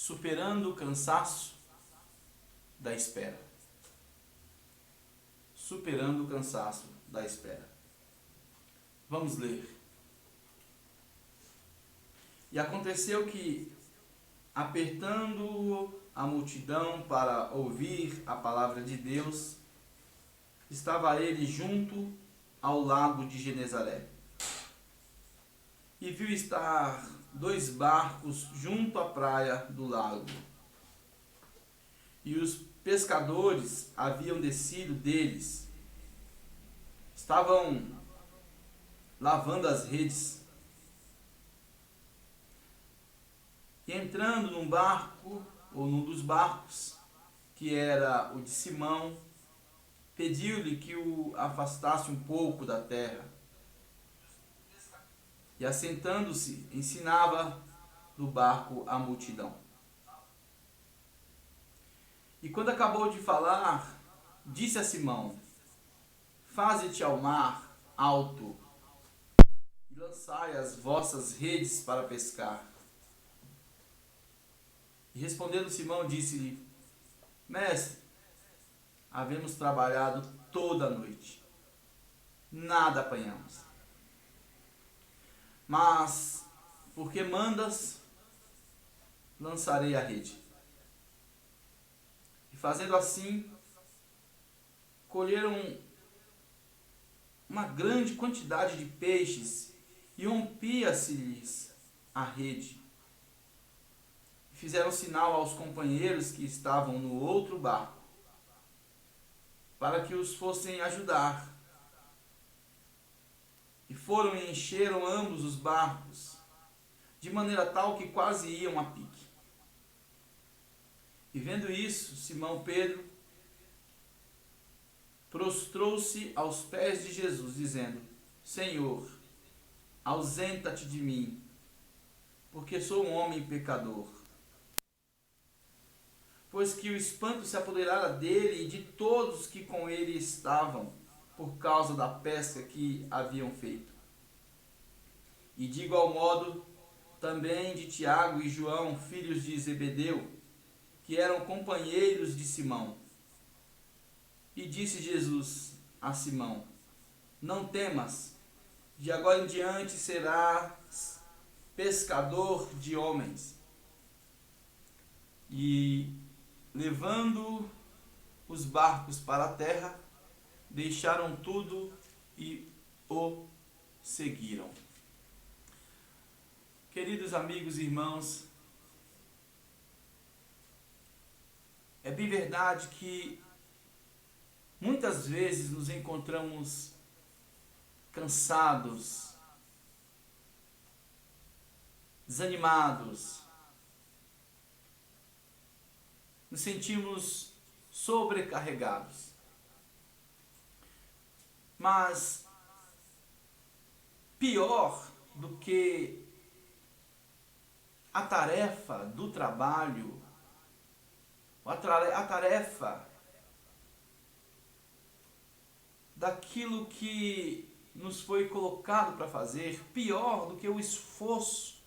Superando o cansaço da espera. Superando o cansaço da espera. Vamos ler. E aconteceu que, apertando a multidão para ouvir a palavra de Deus, estava ele junto ao lago de Genezaré. E viu estar 2 barcos junto à praia do lago. E os pescadores haviam descido deles. Estavam lavando as redes. E entrando num barco, ou num dos barcos, que era o de Simão, pediu-lhe que o afastasse um pouco da terra. E assentando-se, ensinava do barco a multidão. E quando acabou de falar, disse a Simão: Faze-te ao mar alto e lançai as vossas redes para pescar. E respondendo Simão, disse-lhe: Mestre, havemos trabalhado toda a noite, nada apanhamos. Mas, porque mandas, lançarei a rede. E fazendo assim, colheram uma grande quantidade de peixes e rompia-se-lhes a rede. Fizeram sinal aos companheiros que estavam no outro barco, para que os fossem ajudar. E foram e encheram ambos os barcos, de maneira tal que quase iam a pique. E vendo isso, Simão Pedro prostrou-se aos pés de Jesus, dizendo: Senhor, ausenta-te de mim, porque sou um homem pecador. Pois que o espanto se apoderara dele e de todos que com ele estavam, por causa da pesca que haviam feito. E de igual modo, também de Tiago e João, filhos de Zebedeu, que eram companheiros de Simão. E disse Jesus a Simão: Não temas, de agora em diante serás pescador de homens. E, levando os barcos para a terra, deixaram tudo e o seguiram. Queridos amigos e irmãos, é bem verdade que muitas vezes nos encontramos cansados, desanimados, nos sentimos sobrecarregados. Mas pior do que a tarefa do trabalho, a tarefa daquilo que nos foi colocado para fazer, pior do que o esforço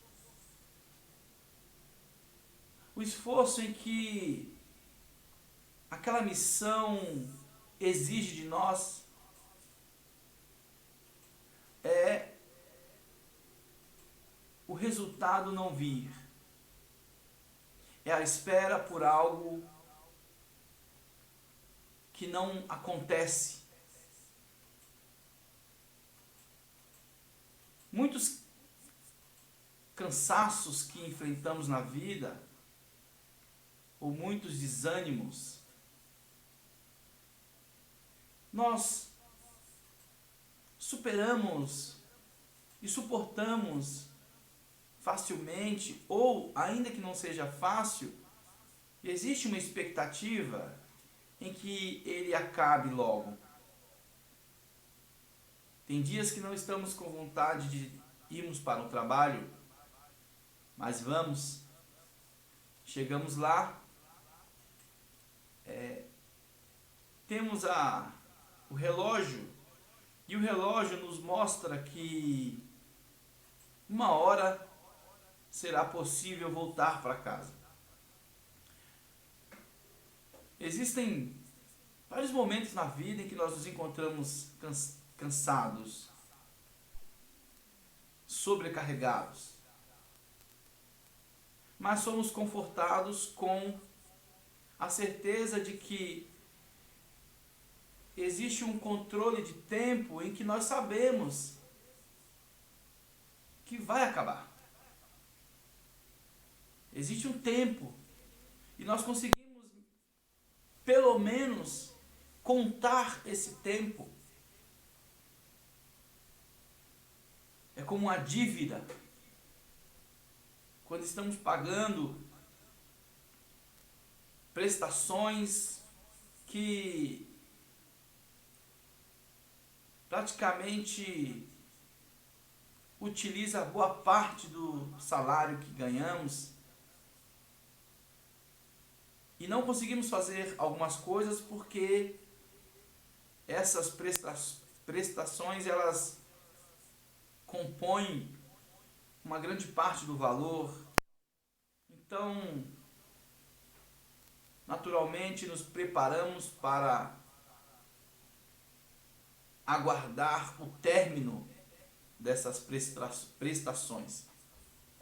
em que aquela missão exige de nós, é o resultado não vir. É a espera por algo que não acontece. Muitos cansaços que enfrentamos na vida, ou muitos desânimos, nós superamos e suportamos facilmente, ou ainda que não seja fácil, existe uma expectativa em que ele acabe logo. Tem dias que não estamos com vontade de irmos para o trabalho, mas vamos, chegamos lá, temos o relógio, e o relógio nos mostra que 1 hora será possível voltar para casa. Existem vários momentos na vida em que nós nos encontramos cansados, sobrecarregados, mas somos confortados com a certeza de que existe um controle de tempo em que nós sabemos que vai acabar. Existe um tempo e nós conseguimos, pelo menos, contar esse tempo. É como uma dívida. Quando estamos pagando prestações que praticamente utiliza boa parte do salário que ganhamos e não conseguimos fazer algumas coisas porque essas prestações elas compõem uma grande parte do valor. Então, naturalmente nos preparamos para aguardar o término dessas prestações.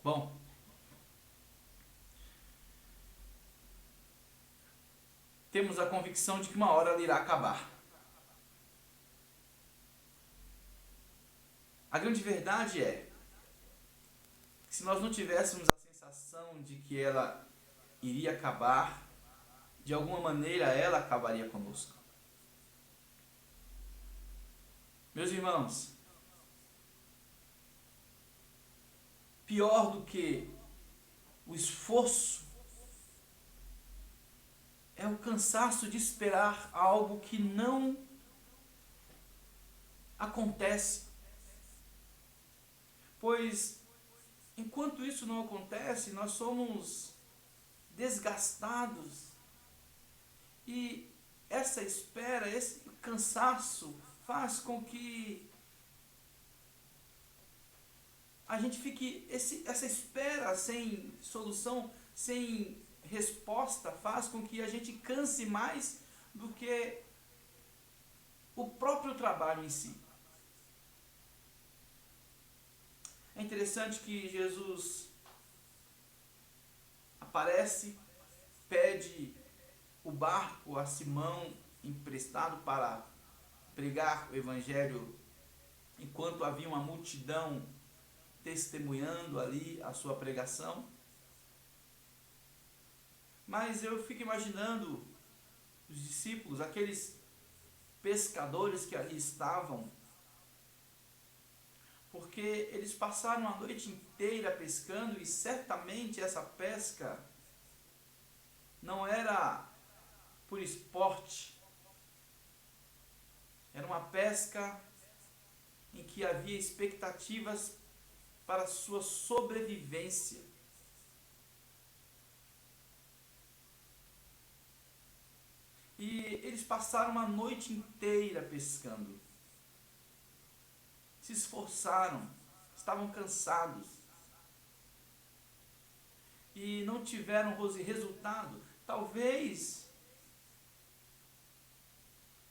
Bom, temos a convicção de que uma hora ela irá acabar. A grande verdade é que se nós não tivéssemos a sensação de que ela iria acabar, de alguma maneira ela acabaria conosco. Meus irmãos, pior do que o esforço é o cansaço de esperar algo que não acontece. Pois, enquanto isso não acontece, nós somos desgastados. E essa espera, esse cansaço, faz com que a gente fique, essa espera sem solução, sem resposta, faz com que a gente canse mais do que o próprio trabalho em si. É interessante que Jesus aparece, pede o barco a Simão emprestado para pregar o evangelho, enquanto havia uma multidão testemunhando ali a sua pregação. Mas eu fico imaginando os discípulos, aqueles pescadores que ali estavam, porque eles passaram a noite inteira pescando e certamente essa pesca não era por esporte, era uma pesca em que havia expectativas para a sua sobrevivência. E eles passaram uma noite inteira pescando. Se esforçaram, estavam cansados. E não tiveram resultado. Talvez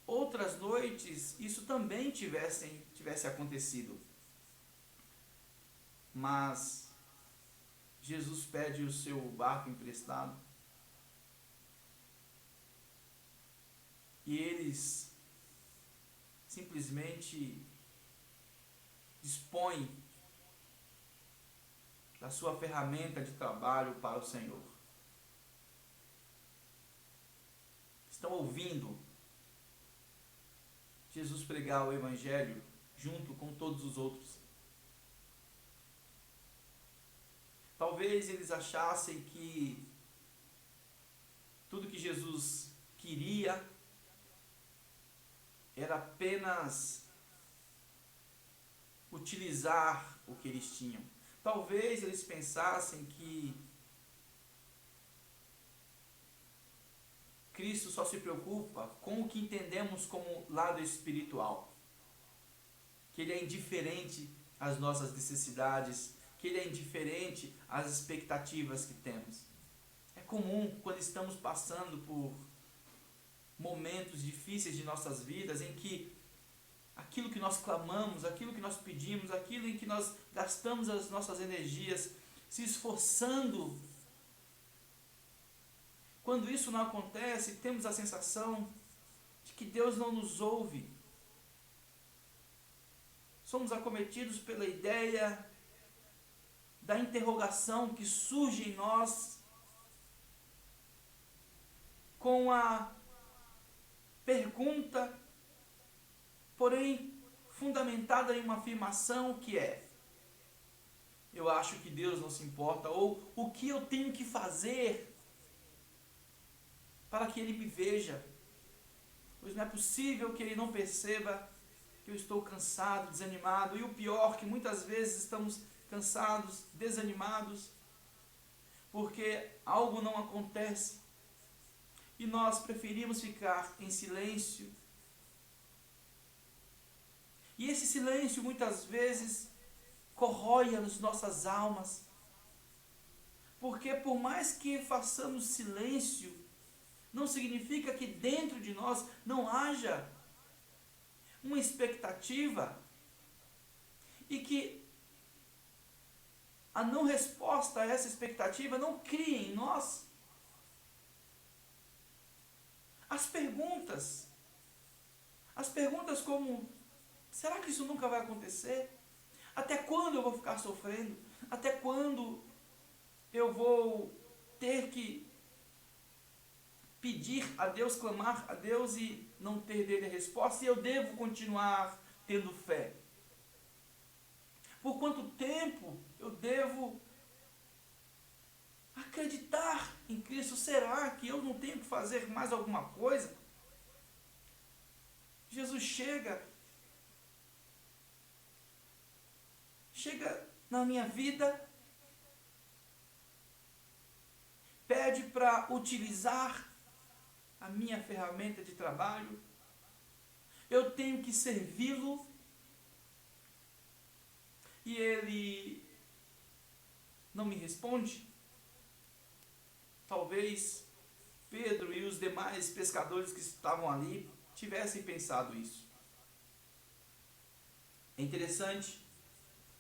outras noites isso também tivesse acontecido. Mas Jesus pede o seu barco emprestado. E eles simplesmente dispõem da sua ferramenta de trabalho para o Senhor. Estão ouvindo Jesus pregar o Evangelho junto com todos os outros. Talvez eles achassem que tudo que Jesus queria era apenas utilizar o que eles tinham. Talvez eles pensassem que Cristo só se preocupa com o que entendemos como lado espiritual, que Ele é indiferente às nossas necessidades, que Ele é indiferente às expectativas que temos. É comum, quando estamos passando por momentos difíceis de nossas vidas, em que aquilo que nós clamamos, aquilo que nós pedimos, aquilo em que nós gastamos as nossas energias se esforçando, quando isso não acontece, temos a sensação de que Deus não nos ouve. Somos acometidos pela ideia da interrogação que surge em nós com a pergunta, porém fundamentada em uma afirmação que é: eu acho que Deus não se importa, ou o que eu tenho que fazer para que Ele me veja? Pois não é possível que Ele não perceba que eu estou cansado, desanimado, e o pior, que muitas vezes estamos cansados, desanimados, porque algo não acontece, e nós preferimos ficar em silêncio. E esse silêncio muitas vezes corrói as nossas almas, porque por mais que façamos silêncio, não significa que dentro de nós não haja uma expectativa e que a não resposta a essa expectativa não crie em nós as perguntas como: será que isso nunca vai acontecer? Até quando eu vou ficar sofrendo? Até quando eu vou ter que pedir a Deus, clamar a Deus e não ter dele a resposta? E eu devo continuar tendo fé? Por quanto tempo eu devo acreditar em Cristo? Será que eu não tenho que fazer mais alguma coisa? Jesus chega na minha vida, pede para utilizar a minha ferramenta de trabalho, eu tenho que servi-lo, e ele não me responde? Talvez Pedro e os demais pescadores que estavam ali tivessem pensado isso. É interessante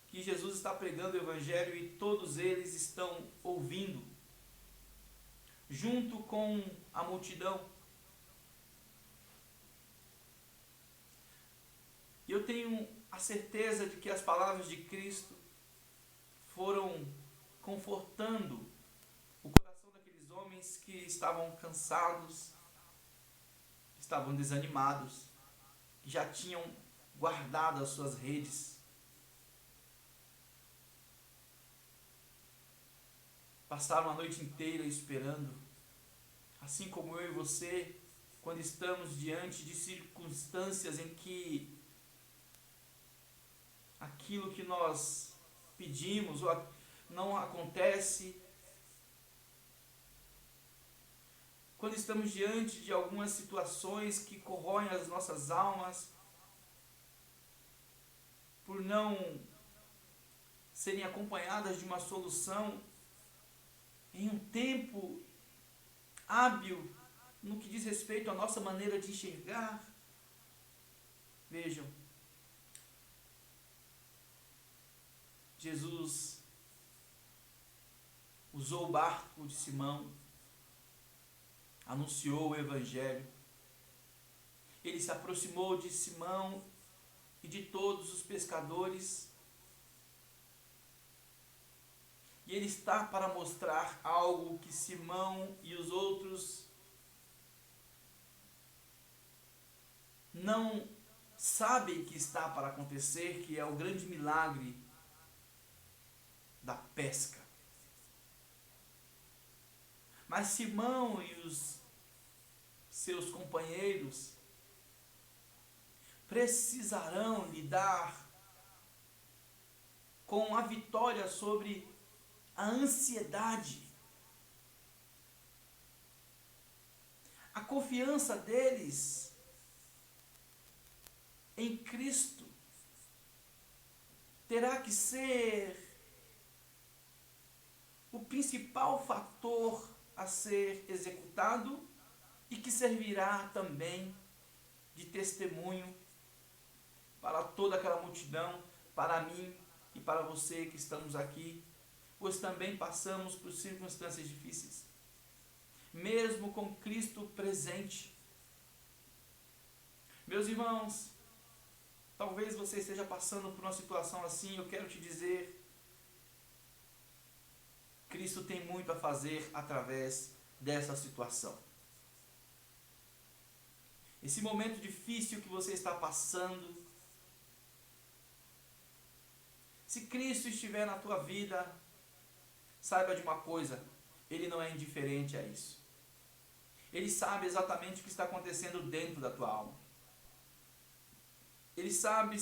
que Jesus está pregando o Evangelho e todos eles estão ouvindo, junto com a multidão. E eu tenho a certeza de que as palavras de Cristo foram confortando o coração daqueles homens que estavam cansados, estavam desanimados, que já tinham guardado as suas redes. Passaram a noite inteira esperando, assim como eu e você, quando estamos diante de circunstâncias em que aquilo que nós pedimos não acontece, quando estamos diante de algumas situações que corroem as nossas almas, por não serem acompanhadas de uma solução em um tempo hábil no que diz respeito à nossa maneira de enxergar. Vejam, Jesus usou o barco de Simão, anunciou o Evangelho, ele se aproximou de Simão e de todos os pescadores, e ele está para mostrar algo que Simão e os outros não sabem que está para acontecer, que é o grande milagre da pesca. Mas Simão e os seus companheiros precisarão lidar com a vitória sobre a ansiedade. A confiança deles em Cristo terá que ser o principal fator a ser executado e que servirá também de testemunho para toda aquela multidão, para mim e para você que estamos aqui, pois também passamos por circunstâncias difíceis, mesmo com Cristo presente. Meus irmãos, talvez você esteja passando por uma situação assim. Eu quero te dizer, Cristo tem muito a fazer através dessa situação. Esse momento difícil que você está passando, se Cristo estiver na tua vida, saiba de uma coisa, Ele não é indiferente a isso. Ele sabe exatamente o que está acontecendo dentro da tua alma. Ele sabe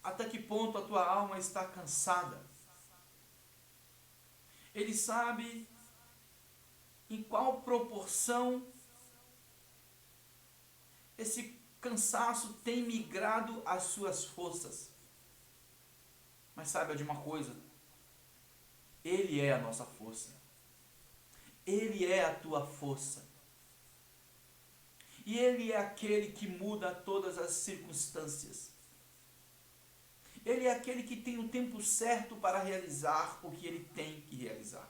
até que ponto a tua alma está cansada. Ele sabe em qual proporção esse cansaço tem migrado às suas forças. Mas saiba de uma coisa, Ele é a nossa força. Ele é a tua força. E Ele é aquele que muda todas as circunstâncias. Ele é aquele que tem o tempo certo para realizar o que Ele tem que realizar.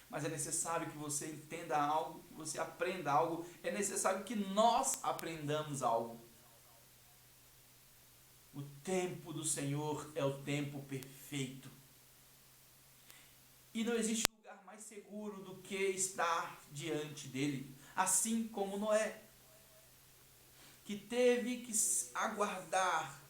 Mas é necessário que você entenda algo, que você aprenda algo. É necessário que nós aprendamos algo. O tempo do Senhor é o tempo perfeito. E não existe lugar mais seguro do que estar diante dele. Assim como Noé, que teve que aguardar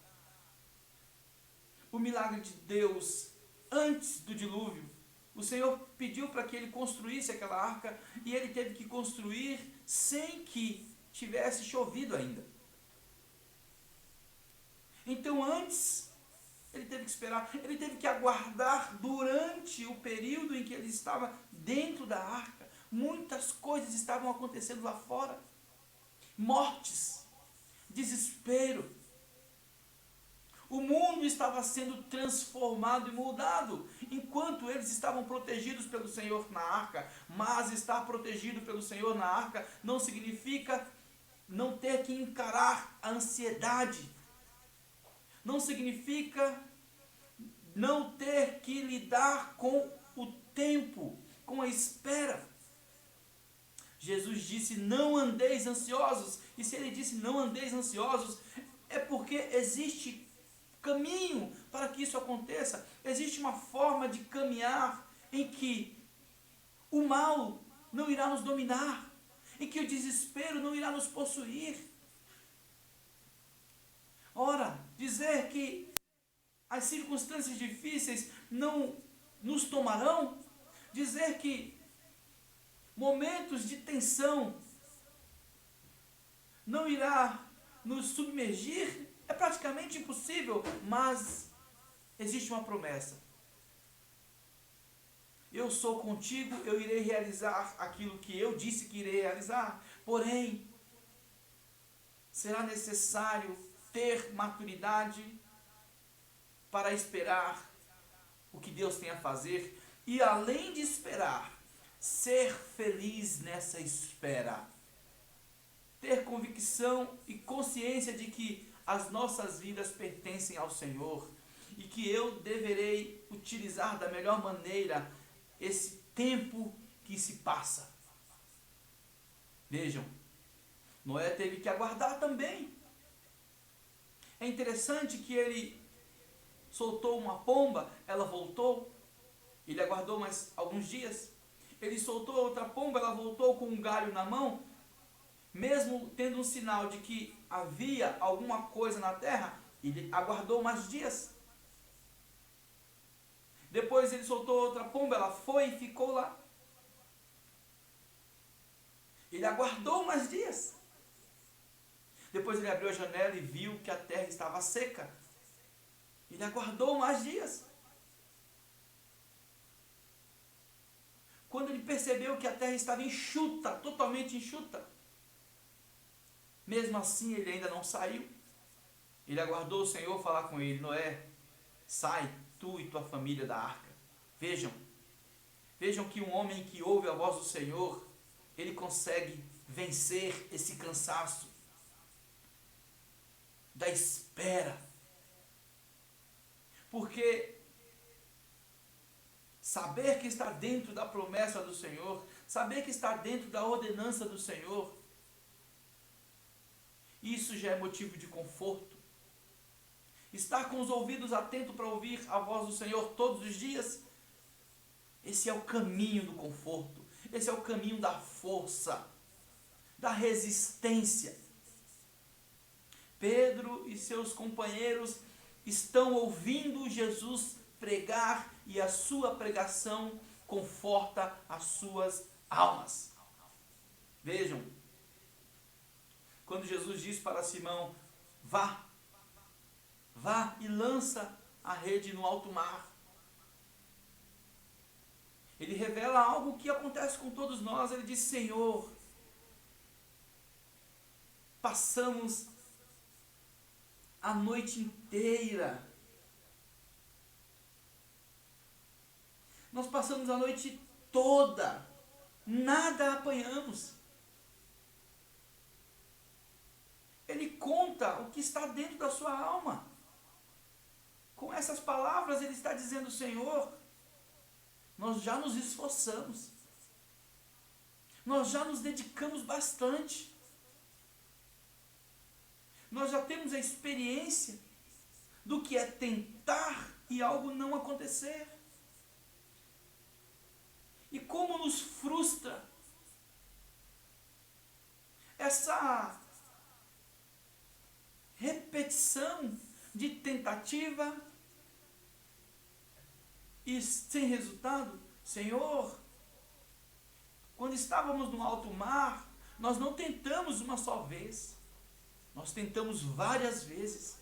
o milagre de Deus antes do dilúvio. O Senhor pediu para que ele construísse aquela arca e ele teve que construir sem que tivesse chovido ainda. Então antes ele teve que esperar, ele teve que aguardar durante o período em que ele estava dentro da arca. Muitas coisas estavam acontecendo lá fora. Mortes, desespero. O mundo estava sendo transformado e mudado, enquanto eles estavam protegidos pelo Senhor na arca. Mas estar protegido pelo Senhor na arca não significa não ter que encarar a ansiedade. Não significa não ter que lidar com o tempo, com a espera. Jesus disse, não andeis ansiosos. E se ele disse, não andeis ansiosos, é porque existe caminho para que isso aconteça. Existe uma forma de caminhar em que o mal não irá nos dominar, em que o desespero não irá nos possuir. Ora, dizer que as circunstâncias difíceis não nos tomarão, dizer que momentos de tensão não irá nos submergir, é praticamente impossível, mas existe uma promessa. Eu sou contigo, eu irei realizar aquilo que eu disse que irei realizar, porém, será necessário ter maturidade para esperar o que Deus tem a fazer e, além de esperar, ser feliz nessa espera. Ter convicção e consciência de que as nossas vidas pertencem ao Senhor e que eu deverei utilizar da melhor maneira esse tempo que se passa. Vejam, Noé teve que aguardar também. É interessante que ele soltou uma pomba, ela voltou, ele aguardou mais alguns dias. Ele soltou outra pomba, ela voltou com um galho na mão, mesmo tendo um sinal de que havia alguma coisa na terra, ele aguardou mais dias. Depois ele soltou outra pomba, ela foi e ficou lá. Ele aguardou mais dias. Depois ele abriu a janela e viu que a terra estava seca. Ele aguardou mais dias. Quando ele percebeu que a terra estava enxuta, totalmente enxuta, mesmo assim ele ainda não saiu. Ele aguardou o Senhor falar com ele, Noé, sai, tu e tua família da arca. Vejam que um homem que ouve a voz do Senhor ele consegue vencer esse cansaço da espera. Porque saber que está dentro da promessa do Senhor, saber que está dentro da ordenança do Senhor, isso já é motivo de conforto. Estar com os ouvidos atentos para ouvir a voz do Senhor todos os dias, esse é o caminho do conforto, esse é o caminho da força, da resistência. Pedro e seus companheiros estão ouvindo Jesus pregar e a sua pregação conforta as suas almas. Vejam, quando Jesus diz para Simão, vá e lança a rede no alto mar. Ele revela algo que acontece com todos nós. Ele diz, Senhor, passamos a noite inteira. Nós passamos a noite toda. Nada apanhamos. Ele conta o que está dentro da sua alma. Com essas palavras ele está dizendo, Senhor, nós já nos esforçamos. Nós já nos dedicamos bastante. Nós já temos a experiência do que é tentar e algo não acontecer. E como nos frustra essa repetição de tentativa e sem resultado. Senhor, quando estávamos no alto mar, nós não tentamos uma só vez, nós tentamos várias vezes.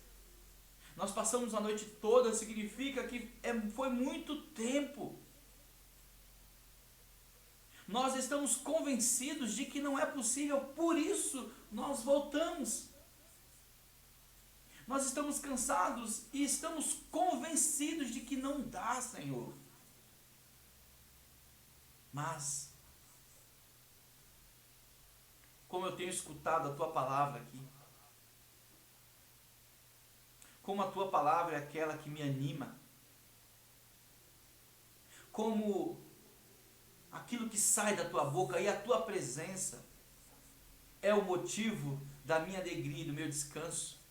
Nós passamos a noite toda, significa que foi muito tempo. Nós estamos convencidos de que não é possível, por isso nós voltamos. Nós estamos cansados e estamos convencidos de que não dá, Senhor. Mas, como eu tenho escutado a Tua palavra aqui, como a Tua palavra é aquela que me anima, como aquilo que sai da Tua boca e a Tua presença é o motivo da minha alegria e do meu descanso.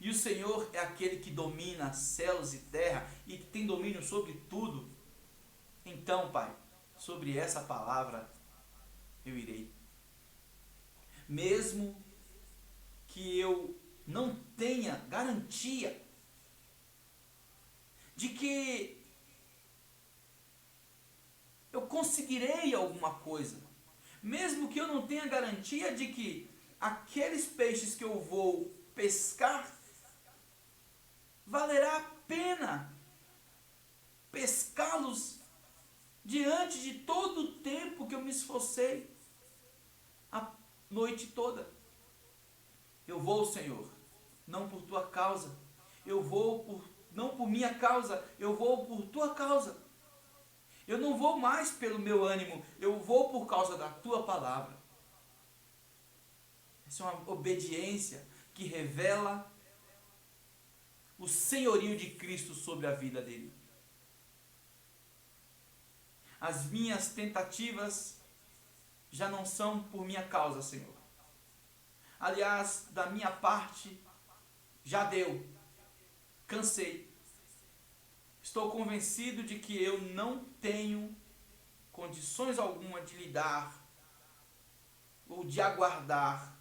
E o Senhor é aquele que domina céus e terra e que tem domínio sobre tudo. Então, Pai, sobre essa palavra eu irei. Mesmo que eu não tenha garantia de que eu conseguirei alguma coisa, mesmo que eu não tenha garantia de que aqueles peixes que eu vou pescar valerá a pena pescá-los diante de todo o tempo que eu me esforcei a noite toda. Eu vou, Senhor, não por Tua causa, não por minha causa, eu vou por Tua causa. Eu não vou mais pelo meu ânimo, eu vou por causa da Tua palavra. Essa é uma obediência que revela o senhorio de Cristo sobre a vida dele. As minhas tentativas já não são por minha causa, Senhor. Aliás, da minha parte, já deu. Cansei. Estou convencido de que eu não tenho condições alguma de lidar ou de aguardar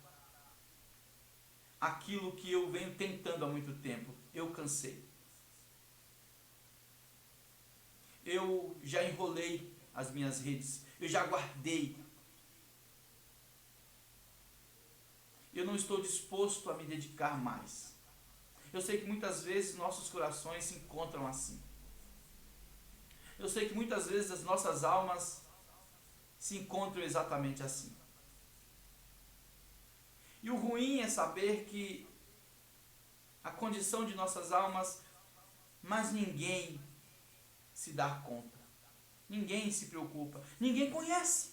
aquilo que eu venho tentando há muito tempo. Eu cansei. Eu já enrolei as minhas redes. Eu já guardei. Eu não estou disposto a me dedicar mais. Eu sei que muitas vezes nossos corações se encontram assim. Eu sei que muitas vezes as nossas almas se encontram exatamente assim. E o ruim é saber que a condição de nossas almas, mas ninguém se dá conta. Ninguém se preocupa. Ninguém conhece.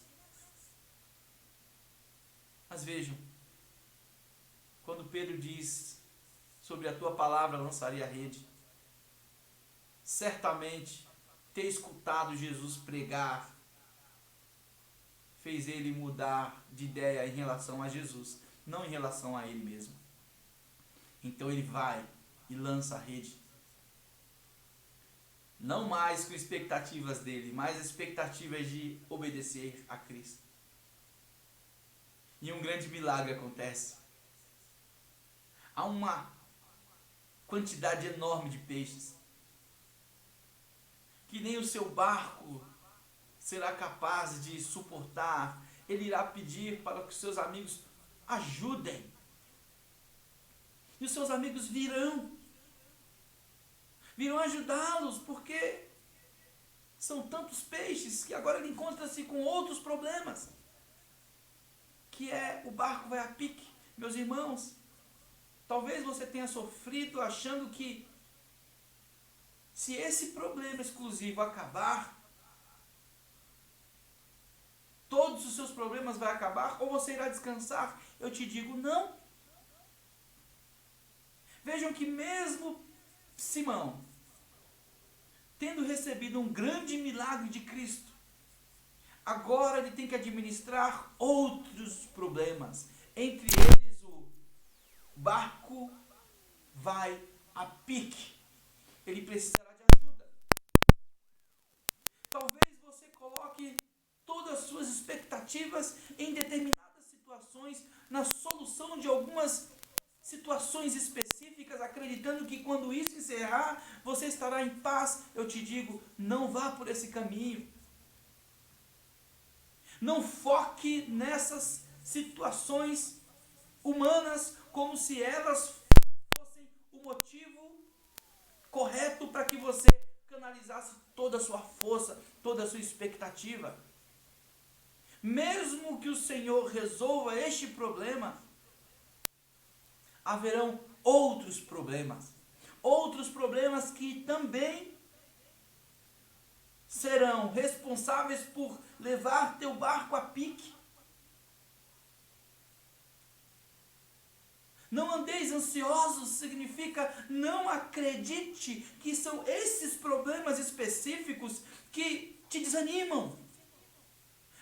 Mas vejam, quando Pedro diz, sobre a tua palavra lançaria a rede, certamente ter escutado Jesus pregar fez ele mudar de ideia em relação a Jesus, não em relação a ele mesmo. Então ele vai e lança a rede. Não mais com expectativas dele, mas expectativas de obedecer a Cristo. E um grande milagre acontece. Há uma quantidade enorme de peixes que nem o seu barco será capaz de suportar. Ele irá pedir para que os seus amigos ajudem. E os seus amigos virão ajudá-los, porque são tantos peixes que agora ele encontra-se com outros problemas, que é o barco vai a pique. Meus irmãos, talvez você tenha sofrido achando que se esse problema exclusivo acabar, todos os seus problemas vão acabar, ou você irá descansar. Eu te digo, não. Vejam que mesmo Simão, tendo recebido um grande milagre de Cristo, agora ele tem que administrar outros problemas. Entre eles, o barco vai a pique. Ele precisará de ajuda. Talvez você coloque todas as suas expectativas em determinadas situações, na solução de algumas situações específicas, acreditando que quando isso encerrar, você estará em paz. Eu te digo, não vá por esse caminho. Não foque nessas situações humanas como se elas fossem o motivo correto para que você canalizasse toda a sua força, toda a sua expectativa. Mesmo que o Senhor resolva este problema, haverão outros problemas que também serão responsáveis por levar teu barco a pique. Não andeis ansiosos significa não acredite que são esses problemas específicos que te desanimam.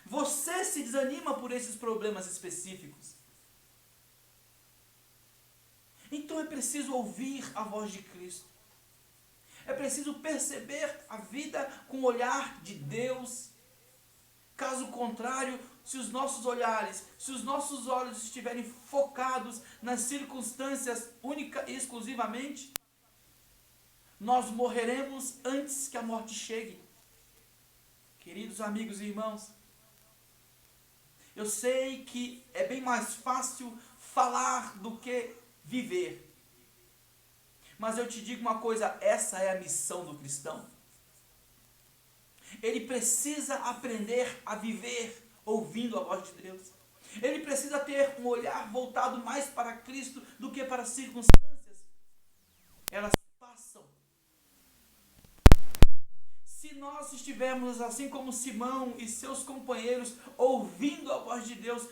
Você se desanima por esses problemas específicos. Então é preciso ouvir a voz de Cristo. É preciso perceber a vida com o olhar de Deus. Caso contrário, se os nossos olhos estiverem focados nas circunstâncias única e exclusivamente, nós morreremos antes que a morte chegue. Queridos amigos e irmãos, eu sei que é bem mais fácil falar do que viver. Mas eu te digo uma coisa, essa é a missão do cristão. Ele precisa aprender a viver ouvindo a voz de Deus. Ele precisa ter um olhar voltado mais para Cristo do que para as circunstâncias. Elas passam. Se nós estivermos assim como Simão e seus companheiros, ouvindo a voz de Deus,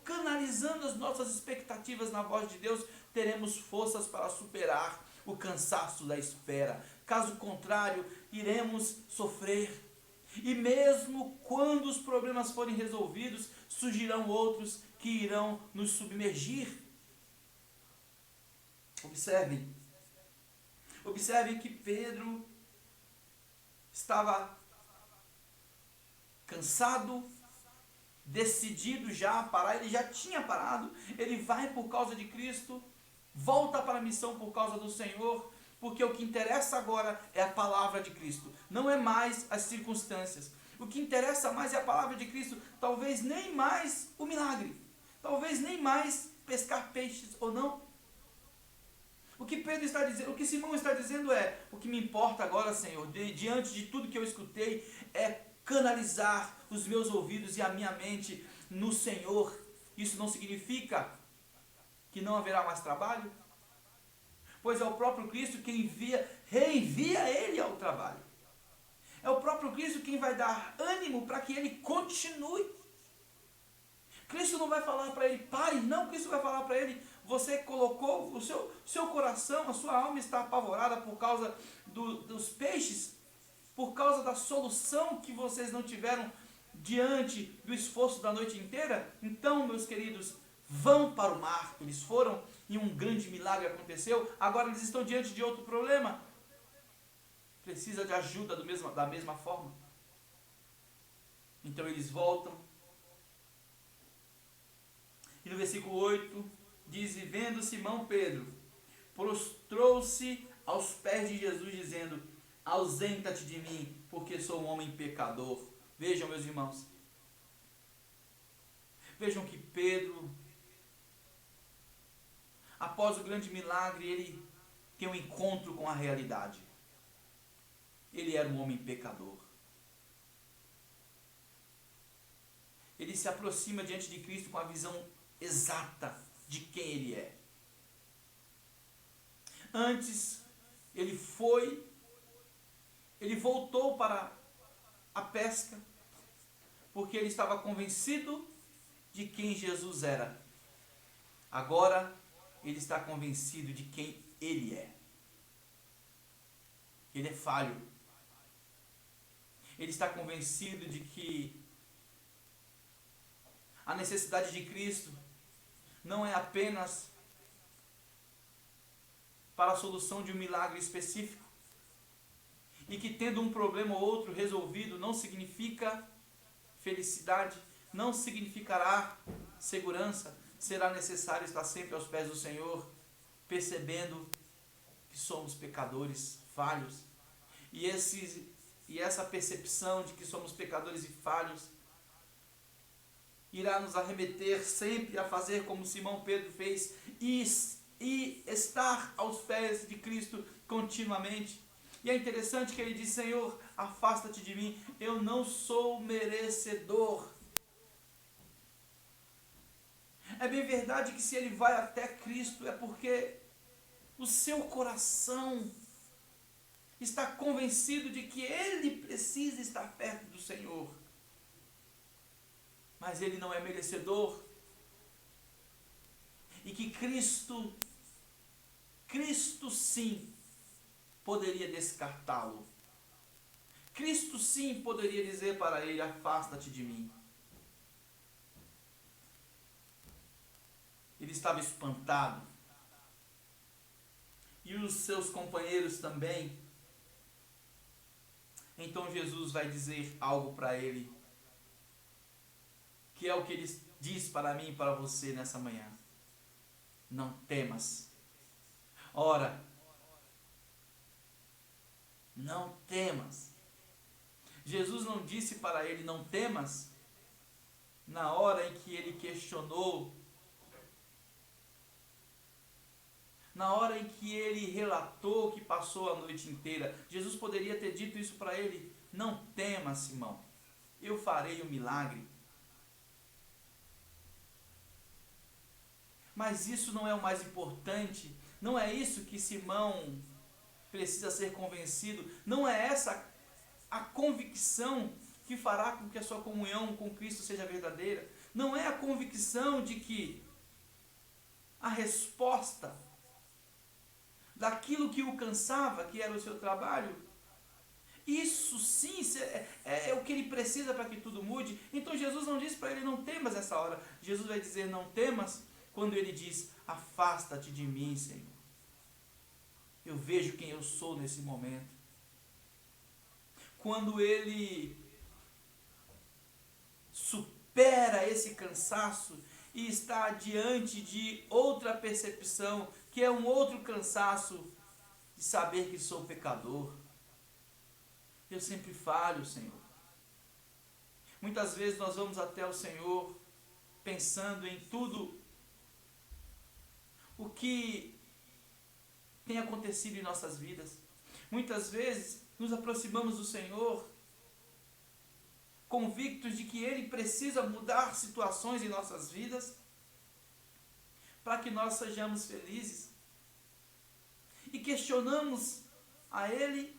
canalizando as nossas expectativas na voz de Deus, teremos forças para superar o cansaço da espera. Caso contrário, iremos sofrer. E mesmo quando os problemas forem resolvidos, surgirão outros que irão nos submergir. Observem que Pedro estava cansado, decidido já a parar. Ele já tinha parado. Ele vai por causa de Cristo, volta para a missão por causa do Senhor, porque o que interessa agora é a palavra de Cristo, não é mais as circunstâncias. O que interessa mais é a palavra de Cristo, talvez nem mais o milagre, talvez nem mais pescar peixes ou não. O que Pedro está dizendo, o que Simão está dizendo é: o que me importa agora, Senhor, diante de tudo que eu escutei, é canalizar os meus ouvidos e a minha mente no Senhor. Isso não significa que não haverá mais trabalho, pois é o próprio Cristo quem reenvia ele ao trabalho. É o próprio Cristo quem vai dar ânimo para que ele continue. Cristo não vai falar para ele, pare, não, Cristo vai falar para ele, você colocou, o seu coração, a sua alma está apavorada por causa dos peixes, por causa da solução que vocês não tiveram diante do esforço da noite inteira. Então, meus queridos, vão para o mar. Eles foram e um grande milagre aconteceu. Agora eles estão diante de outro problema. Precisa de ajuda da mesma forma. Então eles voltam. E no versículo 8 diz: e vendo Simão Pedro, prostrou-se aos pés de Jesus, dizendo: ausenta-te de mim, porque sou um homem pecador. Vejam, meus irmãos, vejam que Pedro, após o grande milagre, ele tem um encontro com a realidade. Ele era um homem pecador. Ele se aproxima diante de Cristo com a visão exata de quem ele é. Antes, ele voltou para a pesca, porque ele estava convencido de quem Jesus era. Agora, ele está convencido de quem ele é. Ele é falho. Ele está convencido de que a necessidade de Cristo não é apenas para a solução de um milagre específico, e que tendo um problema ou outro resolvido não significa felicidade, não significará segurança. Será necessário estar sempre aos pés do Senhor, percebendo que somos pecadores falhos, e essa percepção de que somos pecadores e falhos irá nos arremeter sempre a fazer como Simão Pedro fez, e estar aos pés de Cristo continuamente. E é interessante que ele diz: Senhor, afasta-te de mim, eu não sou merecedor. É bem verdade que se ele vai até Cristo é porque o seu coração está convencido de que ele precisa estar perto do Senhor. Mas ele não é merecedor. E que Cristo sim, poderia descartá-lo. Cristo sim poderia dizer para ele: afasta-te de mim. Ele estava espantado. E os seus companheiros também. Então Jesus vai dizer algo para ele, que é o que ele diz para mim e para você nessa manhã: não temas. Ora, não temas. Jesus não disse para ele: não temas, na hora em que ele questionou, na hora em que ele relatou que passou a noite inteira. Jesus poderia ter dito isso para ele: não temas, Simão, eu farei um milagre. Mas isso não é o mais importante, não é isso que Simão precisa ser convencido, não é essa a convicção que fará com que a sua comunhão com Cristo seja verdadeira, não é a convicção de que a resposta daquilo que o cansava, que era o seu trabalho, isso sim é o que ele precisa para que tudo mude. Então Jesus não diz para ele: não temas nessa hora. Jesus vai dizer: não temas, quando ele diz: afasta-te de mim, Senhor. Eu vejo quem eu sou nesse momento. Quando ele supera esse cansaço e está diante de outra percepção, que é um outro cansaço de saber que sou pecador. Eu sempre falho, Senhor. Muitas vezes nós vamos até o Senhor pensando em tudo o que tem acontecido em nossas vidas. Muitas vezes nos aproximamos do Senhor convictos de que Ele precisa mudar situações em nossas vidas para que nós sejamos felizes. E questionamos a Ele,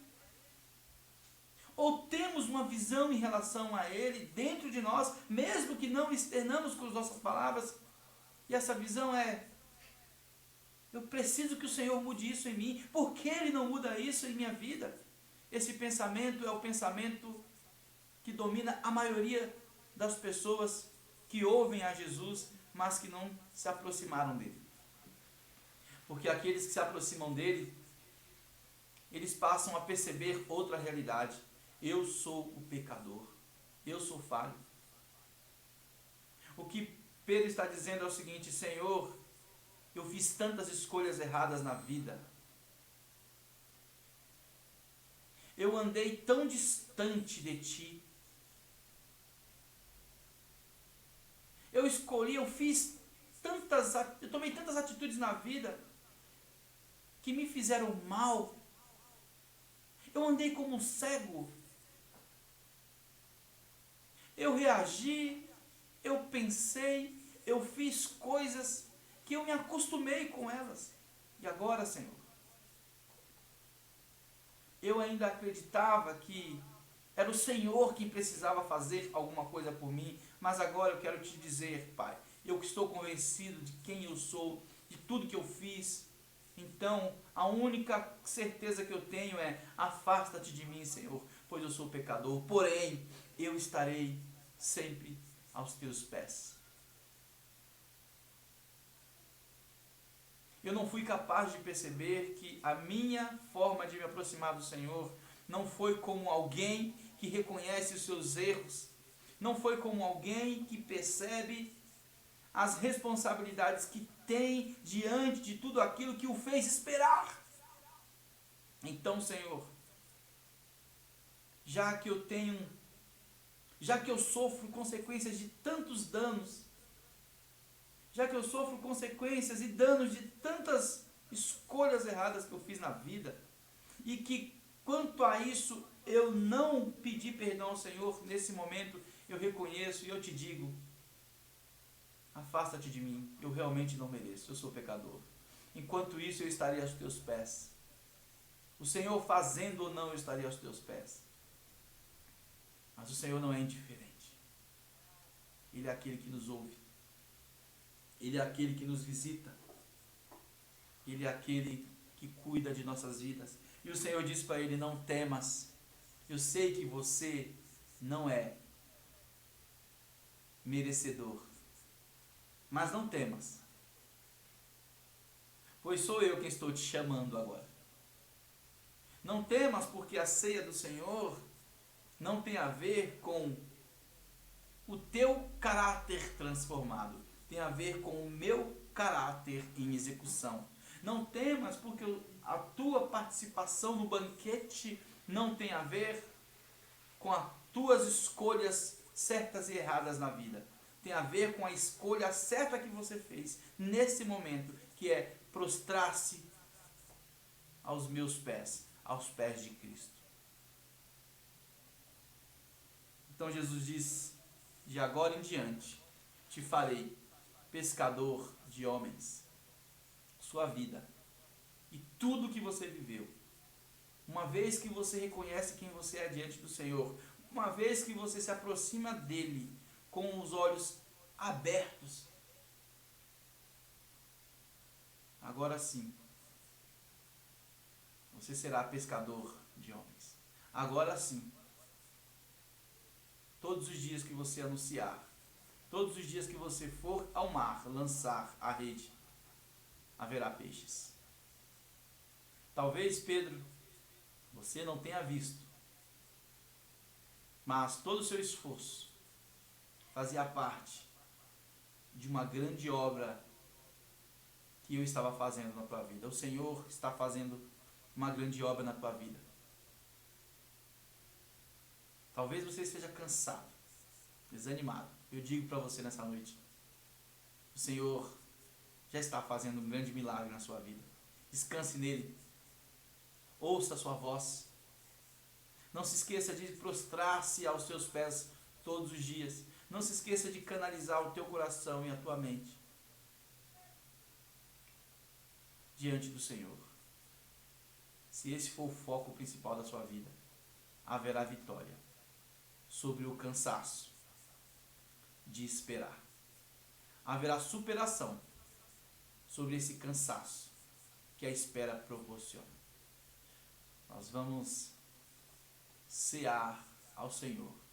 Ou temos uma visão em relação a Ele dentro de nós, mesmo que não externamos com as nossas palavras, e essa visão é: eu preciso que o Senhor mude isso em mim. Por que Ele não muda isso em minha vida? Esse pensamento é o pensamento que domina a maioria das pessoas que ouvem a Jesus, mas que não se aproximaram dele. Porque aqueles que se aproximam dele, eles passam a perceber outra realidade. Eu sou o pecador. Eu sou falho. O que Pedro está dizendo é o seguinte: Senhor, eu fiz tantas escolhas erradas na vida. Eu andei tão distante de Ti. Eu tomei tantas atitudes na vida que me fizeram mal. Eu andei como um cego. Eu reagi, eu pensei, eu fiz coisas que eu me acostumei com elas. E agora, Senhor, eu ainda acreditava que era o Senhor que precisava fazer alguma coisa por mim, mas agora eu quero te dizer, Pai, eu que estou convencido de quem eu sou, de tudo que eu fiz. Então, a única certeza que eu tenho é: afasta-te de mim, Senhor, pois eu sou pecador. Porém, eu estarei sempre aos teus pés. Eu não fui capaz de perceber que a minha forma de me aproximar do Senhor não foi como alguém que reconhece os seus erros, não foi como alguém que percebe as responsabilidades que tem diante de tudo aquilo que o fez esperar. Então, Senhor, já que eu sofro consequências de tantos danos, já que eu sofro consequências e danos de tantas escolhas erradas que eu fiz na vida, e que quanto a isso eu não pedi perdão ao Senhor, nesse momento eu reconheço e eu te digo: afasta-te de mim, eu realmente não mereço, eu sou pecador. Enquanto isso eu estaria aos teus pés. O Senhor fazendo ou não, eu estaria aos teus pés. Mas o Senhor não é indiferente. Ele é aquele que nos ouve. Ele é aquele que nos visita. Ele é aquele que cuida de nossas vidas. E o Senhor diz para ele: não temas. Eu sei que você não é merecedor. Mas não temas. Pois sou eu quem estou te chamando agora. Não temas, porque a ceia do Senhor não tem a ver com o teu caráter transformado. Tem a ver com o meu caráter em execução. Não temas, porque a tua participação no banquete não tem a ver com as tuas escolhas certas e erradas na vida. Tem a ver com a escolha certa que você fez nesse momento, que é prostrar-se aos meus pés, aos pés de Cristo. Então Jesus diz: de agora em diante te farei pescador de homens. Sua vida e tudo que você viveu, uma vez que você reconhece quem você é diante do Senhor, uma vez que você se aproxima dele com os olhos abertos, agora sim você será pescador de homens. Agora sim, todos os dias que você anunciar, todos os dias que você for ao mar lançar a rede, haverá peixes. Talvez, Pedro, você não tenha visto, mas todo o seu esforço fazia parte de uma grande obra que eu estava fazendo na tua vida. O Senhor está fazendo uma grande obra na tua vida. Talvez você esteja cansado, desanimado. Eu digo para você nessa noite: o Senhor já está fazendo um grande milagre na sua vida. Descanse nele. Ouça a sua voz. Não se esqueça de prostrar-se aos seus pés todos os dias. Não se esqueça de canalizar o teu coração e a tua mente diante do Senhor. Se esse for o foco principal da sua vida, haverá vitória sobre o cansaço de esperar. Haverá superação sobre esse cansaço que a espera proporciona. Nós vamos cear ao Senhor